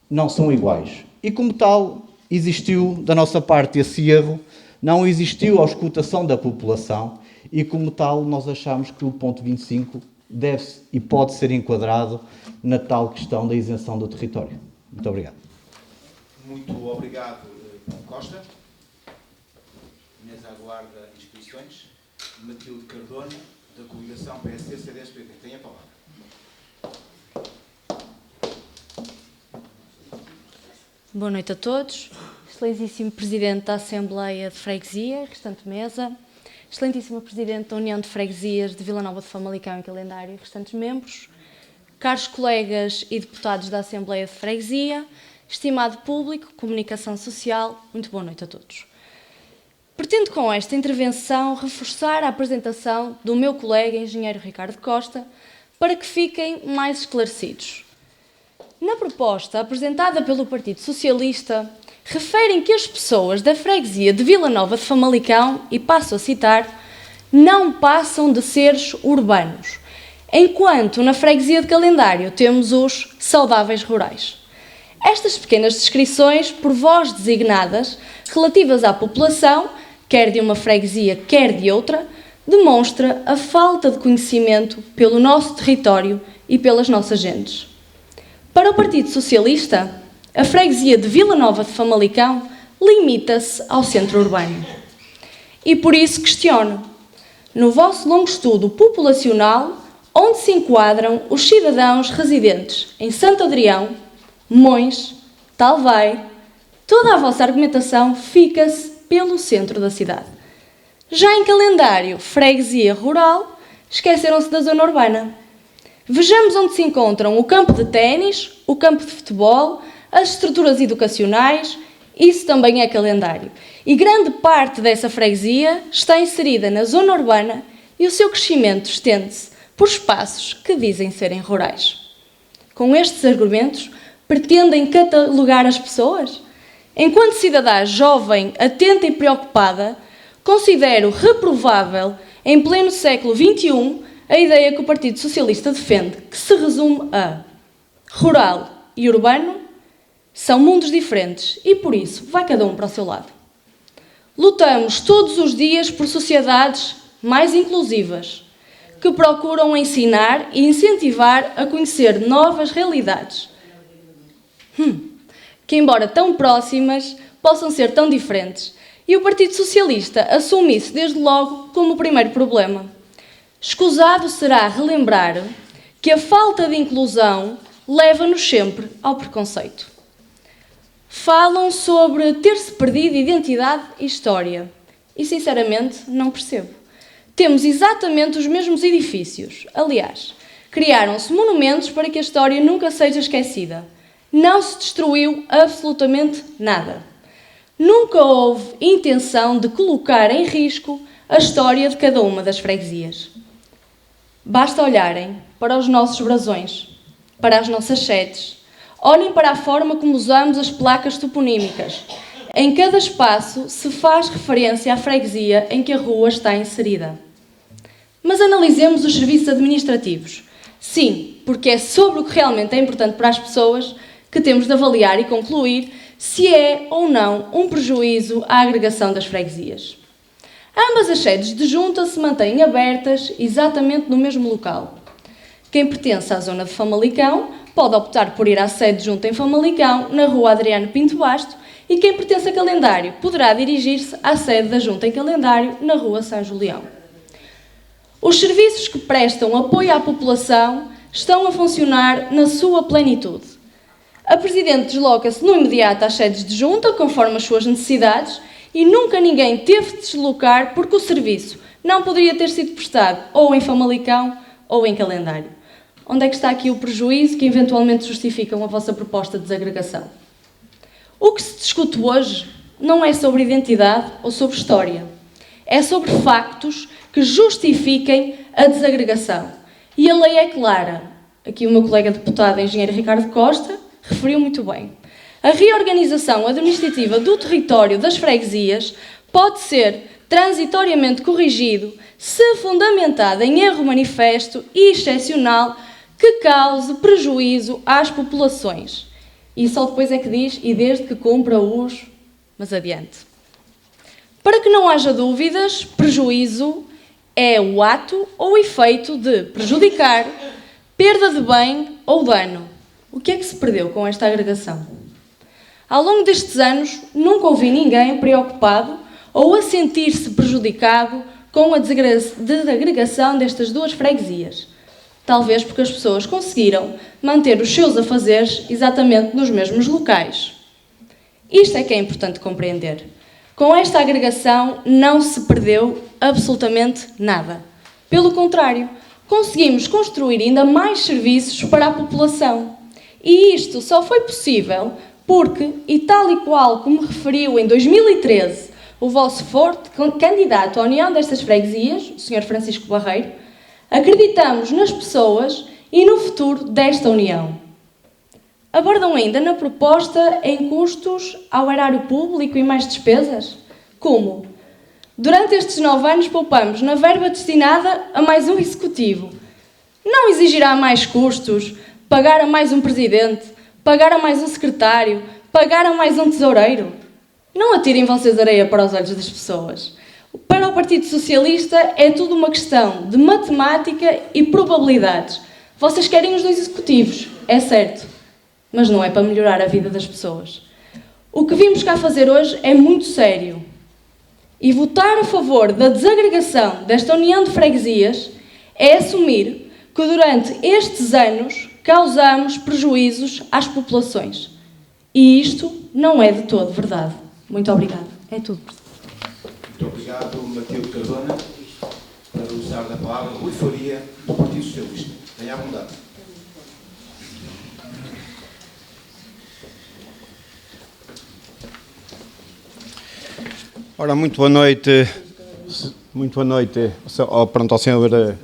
não são iguais. E como tal, existiu da nossa parte esse erro, não existiu a auscultação da população e como tal nós achamos que o ponto 25 deve-se e pode ser enquadrado na tal questão da isenção do território. Muito obrigado. Muito obrigado, Paulo Costa. Mesa aguarda inscrições. Matilde Cardona, da coligação PSD-CDS-PP. Tem a palavra. Boa noite a todos. Excelentíssimo Presidente da Assembleia de Freguesia, restante mesa. Excelentíssimo Presidente da União de Freguesias de Vila Nova de Famalicão e Calendário e restantes membros. Caros colegas e deputados da Assembleia de Freguesia, estimado público, comunicação social, muito boa noite a todos. Pretendo com esta intervenção reforçar a apresentação do meu colega, engenheiro Ricardo Costa, para que fiquem mais esclarecidos. Na proposta apresentada pelo Partido Socialista, referem que as pessoas da freguesia de Vila Nova de Famalicão, e passo a citar, não passam de seres urbanos, enquanto na freguesia de Calendário temos os saudáveis rurais. Estas pequenas descrições, por vós designadas, relativas à população, quer de uma freguesia, quer de outra, demonstra a falta de conhecimento pelo nosso território e pelas nossas gentes. Para o Partido Socialista, a freguesia de Vila Nova de Famalicão limita-se ao centro urbano. E por isso questiono, no vosso longo estudo populacional, onde se enquadram os cidadãos residentes em Santo Adrião, Mões, Talvai, toda a vossa argumentação fica-se pelo centro da cidade. Já em Calendário, freguesia rural, esqueceram-se da zona urbana. Vejamos onde se encontram o campo de ténis, o campo de futebol, as estruturas educacionais, isso também é Calendário. E grande parte dessa freguesia está inserida na zona urbana e o seu crescimento estende-se por espaços que dizem serem rurais. Com estes argumentos, pretendem catalogar as pessoas? Enquanto cidadã jovem, atenta e preocupada, considero reprovável, em pleno século XXI, a ideia que o Partido Socialista defende, que se resume a rural e urbano são mundos diferentes e, por isso, vai cada um para o seu lado. Lutamos todos os dias por sociedades mais inclusivas, que procuram ensinar e incentivar a conhecer novas realidades, que, embora tão próximas, possam ser tão diferentes. E o Partido Socialista assume isso desde logo como o primeiro problema. Escusado será relembrar que a falta de inclusão leva-nos sempre ao preconceito. falam sobre ter-se perdido identidade e história. E, sinceramente, não percebo. Temos exatamente os mesmos edifícios. Aliás, criaram-se monumentos para que a história nunca seja esquecida. Não se destruiu absolutamente nada. Nunca houve intenção de colocar em risco a história de cada uma das freguesias. Basta olharem para os nossos brasões, para as nossas sedes. Olhem para a forma como usamos as placas toponímicas. Em cada espaço se faz referência à freguesia em que a rua está inserida. Mas analisemos os serviços administrativos. Sim, porque é sobre o que realmente é importante para as pessoas que temos de avaliar e concluir se é ou não um prejuízo à agregação das freguesias. Ambas as sedes de junta se mantêm abertas exatamente no mesmo local. Quem pertence à zona de Famalicão pode optar por ir à sede de junta em Famalicão, na rua Adriano Pinto Basto, e quem pertence a Calendário poderá dirigir-se à sede da junta em Calendário, na rua São Julião. Os serviços que prestam apoio à população estão a funcionar na sua plenitude. A Presidente desloca-se no imediato às sedes de junta, conforme as suas necessidades, e nunca ninguém teve de deslocar porque o serviço não poderia ter sido prestado ou em Famalicão ou em Calendário. Onde é que está aqui o prejuízo que eventualmente justificam a vossa proposta de desagregação? O que se discute hoje não é sobre identidade ou sobre história. É sobre factos que justifiquem a desagregação. E a lei é clara. Aqui o meu colega deputado, engenheiro Ricardo Costa, referiu muito bem. A reorganização administrativa do território das freguesias pode ser transitoriamente corrigido se fundamentada em erro manifesto e excepcional que cause prejuízo às populações. E só depois é que diz, e desde que cumpra os... Mas adiante. Para que não haja dúvidas, prejuízo é o ato ou efeito de prejudicar, perda de bem ou dano. O que é que se perdeu com esta agregação? Ao longo destes anos, nunca ouvi ninguém preocupado ou a sentir-se prejudicado com a desagregação destas duas freguesias. Talvez porque as pessoas conseguiram manter os seus afazeres exatamente nos mesmos locais. Isto é que é importante compreender. Com esta agregação não se perdeu absolutamente nada. Pelo contrário, conseguimos construir ainda mais serviços para a população. E isto só foi possível porque, e tal e qual como referiu em 2013 o vosso forte candidato à União destas Freguesias, o Sr. Francisco Barreiro, acreditamos nas pessoas e no futuro desta União. Abordam ainda na proposta em custos ao erário público e mais despesas? Como? Durante estes 9 anos poupamos na verba destinada a mais um executivo. Não exigirá mais custos, pagar a mais um presidente, pagar a mais um secretário, pagar a mais um tesoureiro? Não atirem vocês areia para os olhos das pessoas. Para o Partido Socialista é tudo uma questão de matemática e probabilidades. Vocês querem os 2 executivos, é certo, mas não é para melhorar a vida das pessoas. O que vimos cá fazer hoje é muito sério. E votar a favor da desagregação desta União de Freguesias é assumir que durante estes anos causamos prejuízos às populações. E isto não é de todo verdade. Muito obrigada. É tudo. Muito obrigado, Matilde Cardona. Para usar da palavra, Rui Faria, do Partido Socialista. Tenha à vontade. Ora, muito boa noite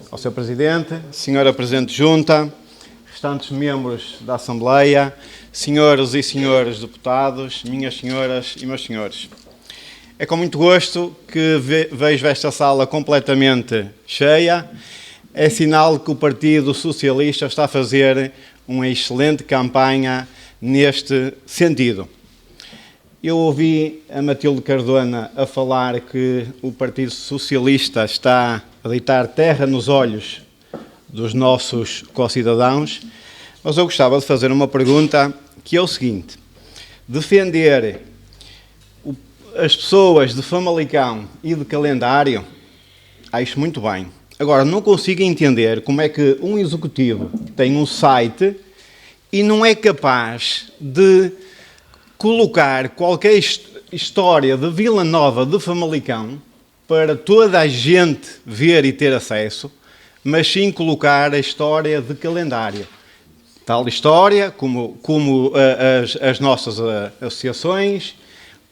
ao Sr. Presidente, Sra. Presidente de Junta, restantes membros da Assembleia, senhoras e senhores deputados, minhas senhoras e meus senhores. É com muito gosto que vejo esta sala completamente cheia. É sinal que o Partido Socialista está a fazer uma excelente campanha neste sentido. Eu ouvi a Matilde Cardona a falar que o Partido Socialista está a deitar terra nos olhos dos nossos concidadãos, mas eu gostava de fazer uma pergunta que é o seguinte: defender as pessoas de Famalicão e de Calendário, acho muito bem. Agora, não consigo entender como é que um executivo tem um site e não é capaz de colocar qualquer história de Vila Nova de Famalicão para toda a gente ver e ter acesso, mas sim colocar a história de calendário. Tal história, como as nossas associações,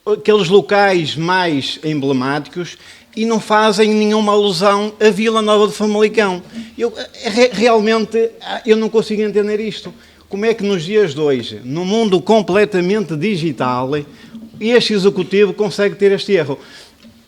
aqueles locais mais emblemáticos, e não fazem nenhuma alusão à Vila Nova de Famalicão. Realmente, eu não consigo entender isto. Como é que nos dias de hoje, num mundo completamente digital, este Executivo consegue ter este erro?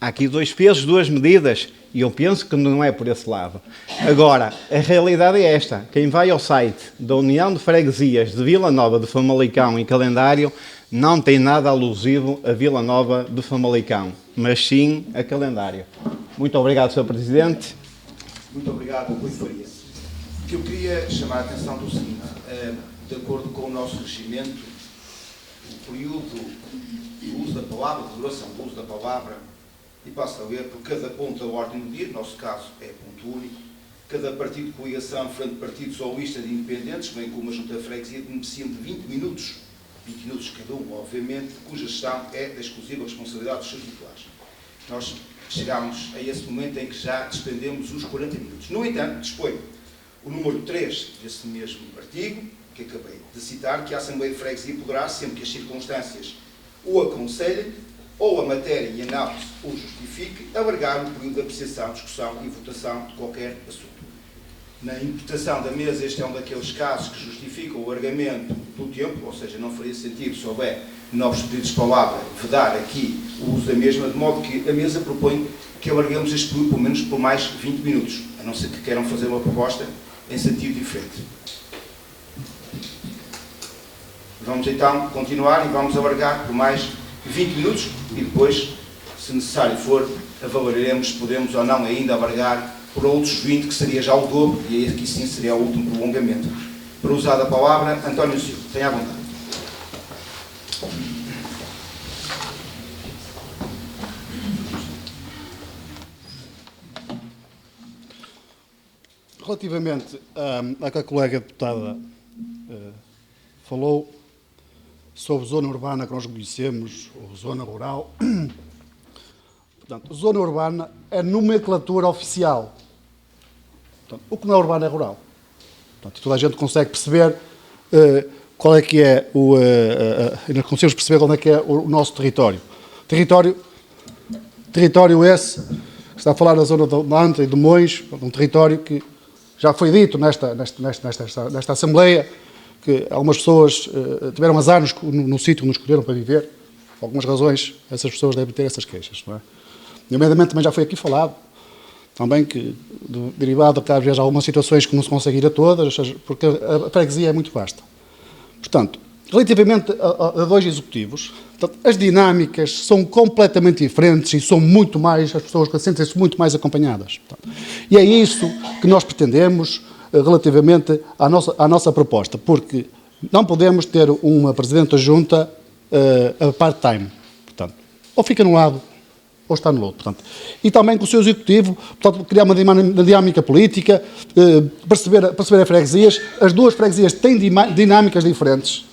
Há aqui 2 pesos, 2 medidas, e eu penso que não é por esse lado. Agora, a realidade é esta. Quem vai ao site da União de Freguesias de Vila Nova de Famalicão em calendário não tem nada alusivo a Vila Nova de Famalicão, mas sim a calendário. Muito obrigado, Sr. Presidente. Muito obrigado, Rui Faria. O que eu queria chamar a atenção do seguinte, de acordo com o nosso regimento, o período de uso da palavra, de duração do uso da palavra, e passo a ler por cada ponto da ordem do dia, no nosso caso é ponto único, cada partido de coligação, frente de partidos ou lista de independentes, bem como a junta de freguesia, beneficiam de 20 minutos cada um, obviamente, cuja gestão é da exclusiva responsabilidade dos seus titulares. Nós chegámos a esse momento em que já despendemos os 40 minutos. No entanto, dispõe o número 3 desse mesmo artigo, que acabei de citar, que a Assembleia de Freguesia poderá, sempre que as circunstâncias o aconselhem, ou a matéria em análise o justifique, alargar o período de apreciação, discussão e votação de qualquer assunto. Na interpretação da mesa, este é um daqueles casos que justificam o alargamento do tempo, ou seja, não faria sentido, se houver novos pedidos de palavra, vedar aqui o uso da mesma, de modo que a mesa propõe que alarguemos este período, pelo menos por mais 20 minutos, a não ser que queiram fazer uma proposta em sentido diferente. Vamos então continuar e vamos alargar por mais 20 minutos e depois, se necessário for, avaliaremos se podemos ou não ainda alargar por outros 20, que seria já o dobro, e aí aqui sim seria o último prolongamento. Para usar a palavra, António Silva, tenha à vontade. Relativamente a que a colega deputada falou sobre zona urbana que nós conhecemos, ou zona rural, portanto, zona urbana é nomenclatura oficial. Portanto, o que não é urbano é rural. Portanto, toda a gente consegue perceber qual é que é nós conseguimos perceber qual é que é o nosso território. Território esse que está a falar da zona de Manta e de Mões, um território que já foi dito nesta Assembleia, que algumas pessoas tiveram azar no sítio que nos escolheram para viver. Por algumas razões, essas pessoas devem ter essas queixas, não é? Nomeadamente, também já foi aqui falado, também que, derivado de que às vezes há algumas situações que não se consegue ir a todas, porque a freguesia é muito vasta. Portanto, relativamente a 2 executivos, portanto, as dinâmicas são completamente diferentes e são muito mais, as pessoas sentem-se muito mais acompanhadas. Portanto, e é isso que nós pretendemos relativamente à nossa proposta, porque não podemos ter uma Presidente da Junta a part-time. Portanto, ou fica num lado ou está no outro. Portanto, e também com o seu Executivo, portanto, criar uma dinâmica política, perceber as freguesias. As 2 freguesias têm dinâmicas diferentes,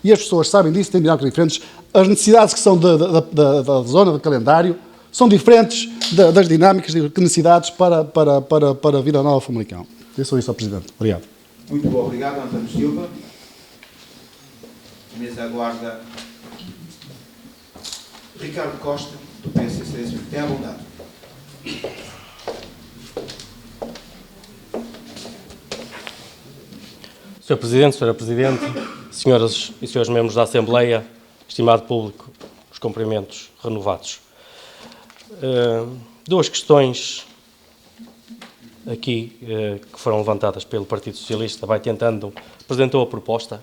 e as pessoas sabem disso, têm dinâmicas diferentes. As necessidades que são da zona do calendário são diferentes das dinâmicas e necessidades para Vila Nova Famalicão. É só isso, Sr. Presidente. Obrigado. Muito obrigado, António Silva. A mesa aguarda Ricardo Costa, do PSC. Tenha à vontade. Sr. Presidente, Sra. Presidente, senhoras e senhores membros da Assembleia, estimado público, os cumprimentos renovados. 2 questões aqui que foram levantadas pelo Partido Socialista, apresentou a proposta.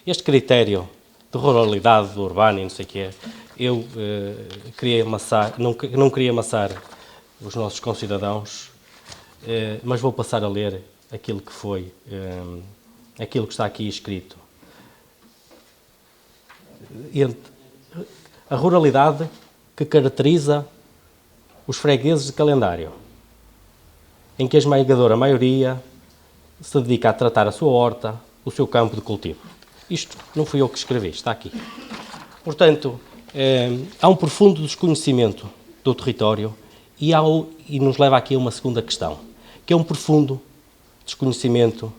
Este critério de ruralidade, do urbano e não sei o que é, eu não queria amassar os nossos concidadãos, mas vou passar a ler aquilo que foi, aquilo que está aqui escrito. A ruralidade que caracteriza os fregueses de calendário, em que a esmagadora maioria se dedica a tratar a sua horta, o seu campo de cultivo. Isto não fui eu que escrevi, está aqui. Portanto, há um profundo desconhecimento do território e nos leva aqui a uma segunda questão, que é um profundo desconhecimento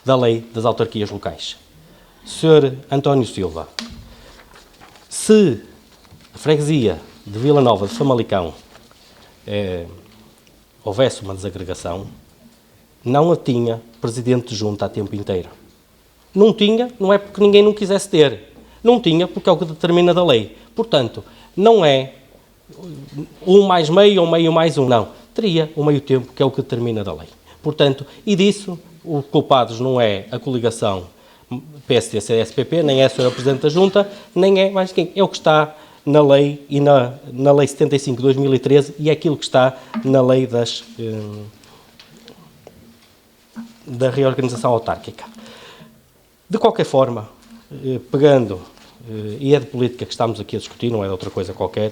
da lei das autarquias locais. Sr. António Silva, se a freguesia de Vila Nova de Famalicão houvesse uma desagregação, não a tinha presidente de junta a tempo inteiro. Não tinha, não é porque ninguém não quisesse ter. Não tinha porque é o que determina da lei. Portanto, não é 1 mais meio ou meio mais 1, não. Teria o meio tempo que é o que determina da lei. Portanto, e disso, os culpados não é a coligação PSD-CDS-PP, nem é a senhora Presidente da Junta, nem é mais quem. É o que está na lei e na Lei 75 de 2013 e é aquilo que está na lei da reorganização autárquica. De qualquer forma, pegando, e é de política que estamos aqui a discutir, não é de outra coisa qualquer,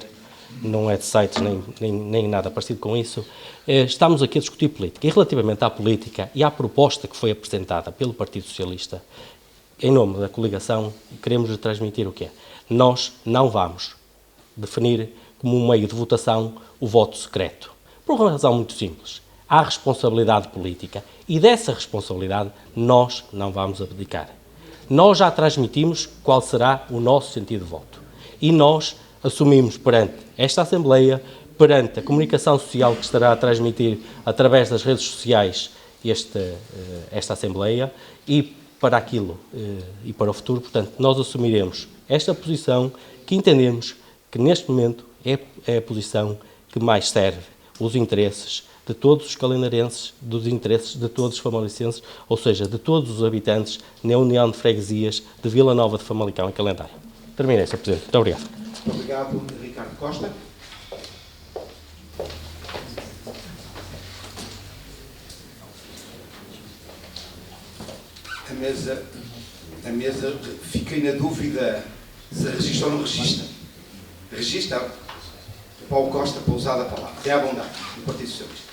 não é de sites nem nada parecido com isso, estamos aqui a discutir política. E relativamente à política e à proposta que foi apresentada pelo Partido Socialista, em nome da coligação, queremos lhe transmitir o quê? Nós não vamos definir como um meio de votação o voto secreto. Por uma razão muito simples. Há responsabilidade política e dessa responsabilidade nós não vamos abdicar. Nós já transmitimos qual será o nosso sentido de voto. E nós assumimos perante esta Assembleia, perante a comunicação social que estará a transmitir através das redes sociais esta Assembleia e para aquilo e para o futuro, portanto, nós assumiremos esta posição que entendemos que neste momento é a posição que mais serve os interesses de todos os calendarenses, dos interesses de todos os famalicenses, ou seja, de todos os habitantes na União de Freguesias de Vila Nova de Famalicão e Calendário. Terminei, Sr. Presidente. Muito obrigado. Muito obrigado, Ricardo Costa. A mesa, fiquei na dúvida se registra ou não registra. Registra. Paulo Costa, para usar a palavra. Tem a bondade do Partido Socialista.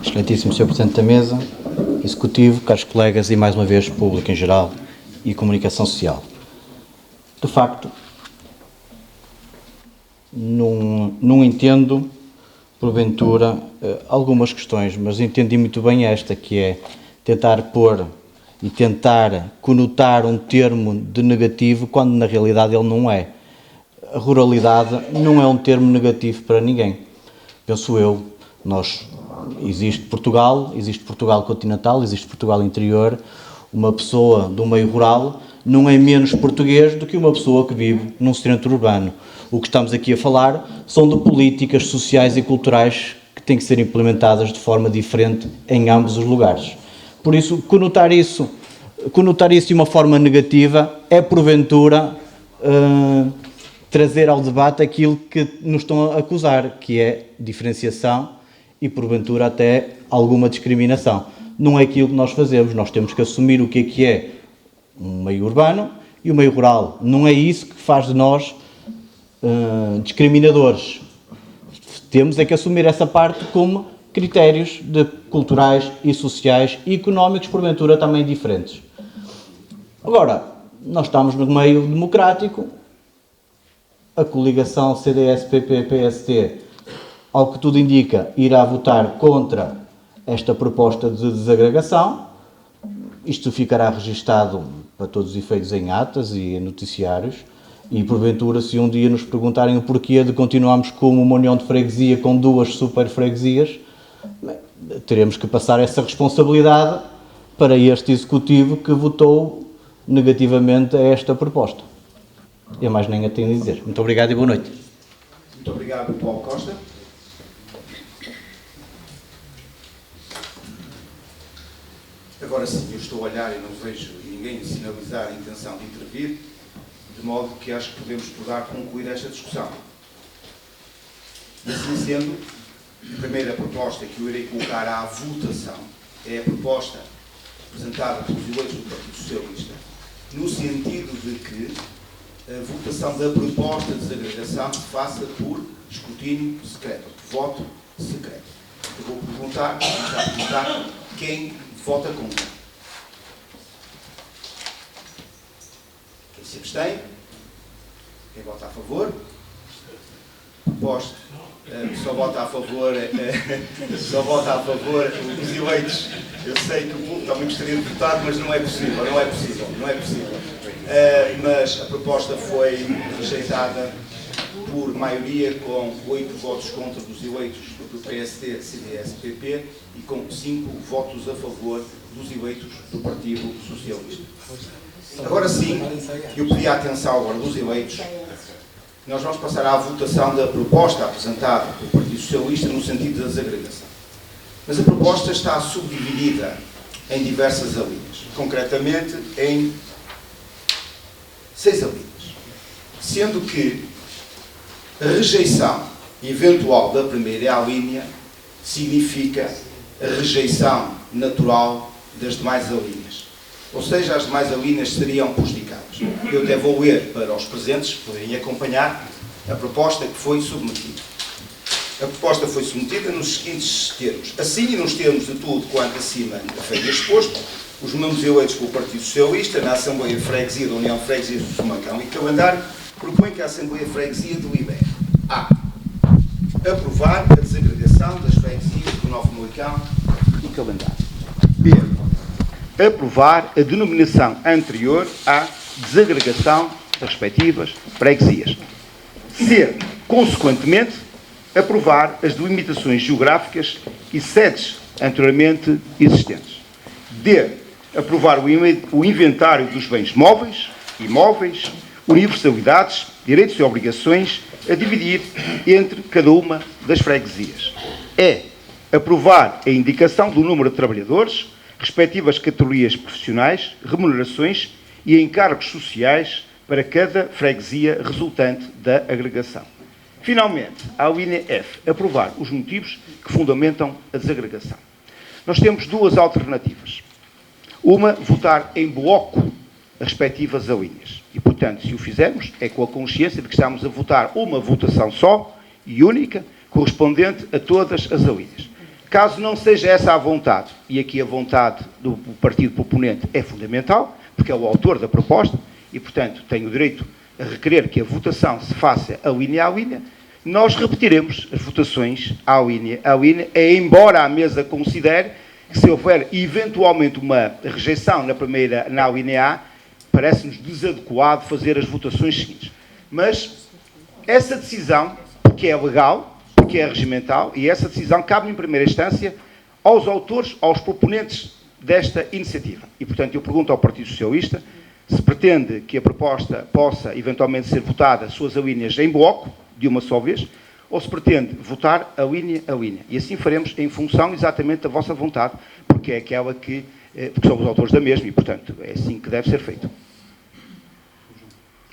Excelentíssimo Sr. Presidente da Mesa, Executivo, caros colegas e mais uma vez público em geral e comunicação social. De facto, não entendo, porventura, algumas questões, mas entendi muito bem esta, que é tentar pôr e tentar conotar um termo de negativo quando na realidade ele não é. A ruralidade não é um termo negativo para ninguém. Penso eu, existe Portugal continental, existe Portugal interior, uma pessoa do meio rural não é menos português do que uma pessoa que vive num centro urbano. O que estamos aqui a falar são de políticas sociais e culturais que têm que ser implementadas de forma diferente em ambos os lugares. Por isso, conotar isso de uma forma negativa é, porventura, trazer ao debate aquilo que nos estão a acusar, que é diferenciação e, porventura, até alguma discriminação. Não é aquilo que nós fazemos. Nós temos que assumir o que é um meio urbano e o meio rural. Não é isso que faz de nós discriminadores. Temos é que assumir essa parte como critérios culturais e sociais e económicos, porventura, também diferentes. Agora, nós estamos no meio democrático, a coligação CDS-PP-PSD, ao que tudo indica, irá votar contra esta proposta de desagregação. Isto ficará registado para todos os efeitos em atas e em noticiários e, porventura, se um dia nos perguntarem o porquê de continuarmos como uma união de freguesia com 2 super-freguesias, teremos que passar essa responsabilidade para este Executivo que votou negativamente a esta proposta. Eu mais nem a tenho a dizer. Muito obrigado e boa noite. Muito obrigado, Paulo Costa. Agora sim, eu estou a olhar e não vejo ninguém sinalizar a intenção de intervir, de modo que acho que podemos poder concluir esta discussão. E assim sendo, a primeira proposta que eu irei colocar à votação é a proposta apresentada pelos eleitos do Partido Socialista, no sentido de que a votação da proposta de desagregação se faça por escrutínio secreto, voto secreto. Eu vou perguntar quem vota contra? Quem se abstém? Quem vota a favor? Proposta. Só vota a favor os eleitos. Eu sei que o público também gostaria de votar, mas não é possível. Mas a proposta foi rejeitada por maioria, com 8 votos contra dos eleitos do PSD, CDS, PP e com 5 votos a favor dos eleitos do Partido Socialista. Agora sim, eu pedi a atenção agora dos eleitos. Nós vamos passar à votação da proposta apresentada pelo Partido Socialista no sentido da desagregação. Mas a proposta está subdividida em diversas alíneas, concretamente em 6 alíneas, sendo que a rejeição eventual da primeira alínea significa a rejeição natural das demais alíneas. Ou seja, as demais alíneas seriam prejudicadas. Eu até vou ler para os presentes poderem acompanhar a proposta que foi submetida. A proposta foi submetida nos seguintes termos. Assim, e nos termos de tudo quanto acima foi exposto, os membros eleitos pelo Partido Socialista na Assembleia de Freguesia da União de Freguesias do Famalicão e Calendário propõem que a Assembleia de Freguesia delibere a. Aprovar a desagregação das freguesias do Novo Famalicão e Calendário. B. Aprovar a denominação anterior à desagregação das respectivas freguesias. C. Consequentemente, aprovar as delimitações geográficas e sedes anteriormente existentes. D. Aprovar o inventário dos bens móveis, imóveis, universalidades, direitos e obrigações a dividir entre cada uma das freguesias. E. Aprovar a indicação do número de trabalhadores, respectivas categorias profissionais, remunerações e encargos sociais para cada freguesia resultante da agregação. Finalmente, a linha F, aprovar os motivos que fundamentam a desagregação. Nós temos 2 alternativas. Uma, votar em bloco as respectivas alíneas. E, portanto, se o fizermos, é com a consciência de que estamos a votar uma votação só e única, correspondente a todas as alíneas. Caso não seja essa a vontade, e aqui a vontade do partido proponente é fundamental, porque é o autor da proposta, e, portanto, tem o direito a requerer que a votação se faça a linha, nós repetiremos as votações à linha, embora a mesa considere que se houver eventualmente uma rejeição na linha A, parece-nos desadequado fazer as votações seguintes. Mas essa decisão, porque é legal, porque é regimental, e essa decisão cabe em primeira instância aos autores, aos proponentes desta iniciativa. E, portanto, eu pergunto ao Partido Socialista se pretende que a proposta possa eventualmente ser votada, suas alíneas em bloco, de uma só vez, ou se pretende votar a linha. E assim faremos em função exatamente da vossa vontade, porque é aquela que, porque somos autores da mesma e, portanto, é assim que deve ser feito.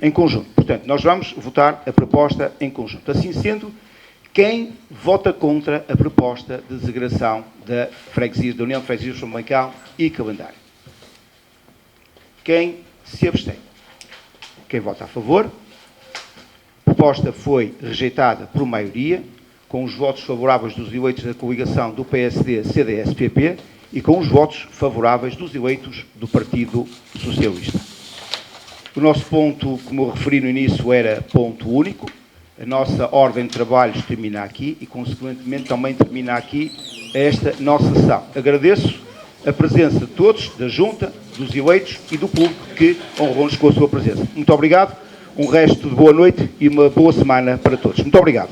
Em conjunto. Portanto, nós vamos votar a proposta em conjunto. Assim sendo, quem vota contra a proposta de desagregação da União de Freguesias do Famalicão e Calendário? Quem se abstém? Quem vota a favor? A proposta foi rejeitada por maioria, com os votos favoráveis dos eleitos da coligação do PSD, CDS, PP e com os votos favoráveis dos eleitos do Partido Socialista. O nosso ponto, como eu referi no início, era ponto único. A nossa ordem de trabalhos termina aqui e, consequentemente, também termina aqui esta nossa sessão. Agradeço a presença de todos, da Junta, dos eleitos e do público que honrou-nos com a sua presença. Muito obrigado, um resto de boa noite e uma boa semana para todos. Muito obrigado.